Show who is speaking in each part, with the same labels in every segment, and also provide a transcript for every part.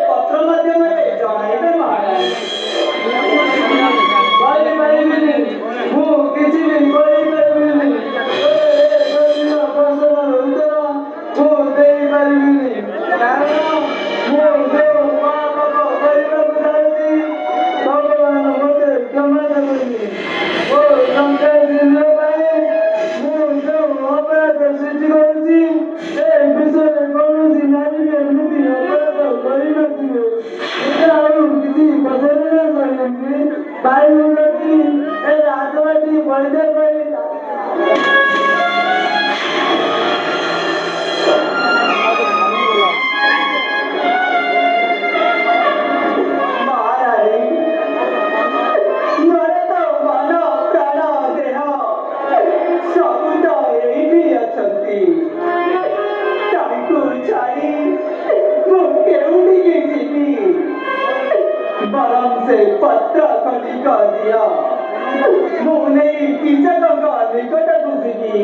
Speaker 1: पत्र माध्यमରେ ଜଣାଇବେ ମହାରାଜ। ମୁଁ କିଛି ବି କରିପାରିବିନି। ମୁଁ ଦେଇପାରିବିନି କାରଣ ମୁଁ ଯେଉଁ ମହାପାପ କରିବାକୁ ଯାଉଛି ଭଗବାନ ମୋତେ କ୍ଷମା ଦେବେନି। ଓ ଟଙ୍କା ଦିନ ପାଇଁ ମୁଁ ଯେଉଁ ଅପରାଧ ସୃଷ୍ଟି କରୁଛି ଏ ବିଷୟରେ କୌଣସି ନାରୀ ଏମିତି ଅପରାଧ କରିନଥିବେ। ଆଉ କିଛି ପଚାରିବା ସହିଛି ବାୟୁମଣ୍ଡଳୀ ଏ ରାଜବାଟୀ ପରିତ୍ୟାଗ କରି पत्र खंडिक दिया मुझे किचक निकट बुझी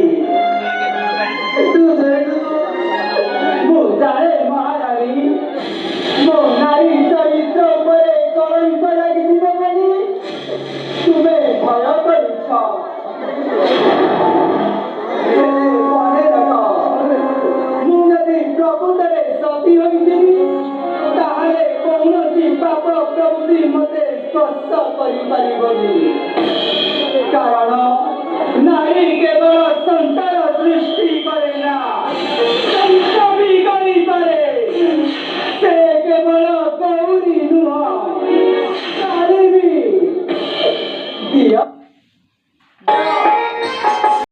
Speaker 1: जाए महारानी मो नारी चरित्र कलंक लगी तुम्हें भय कर प्रकृत सती होती कौन पाप प्रवृत्ति मत स्पर्श कर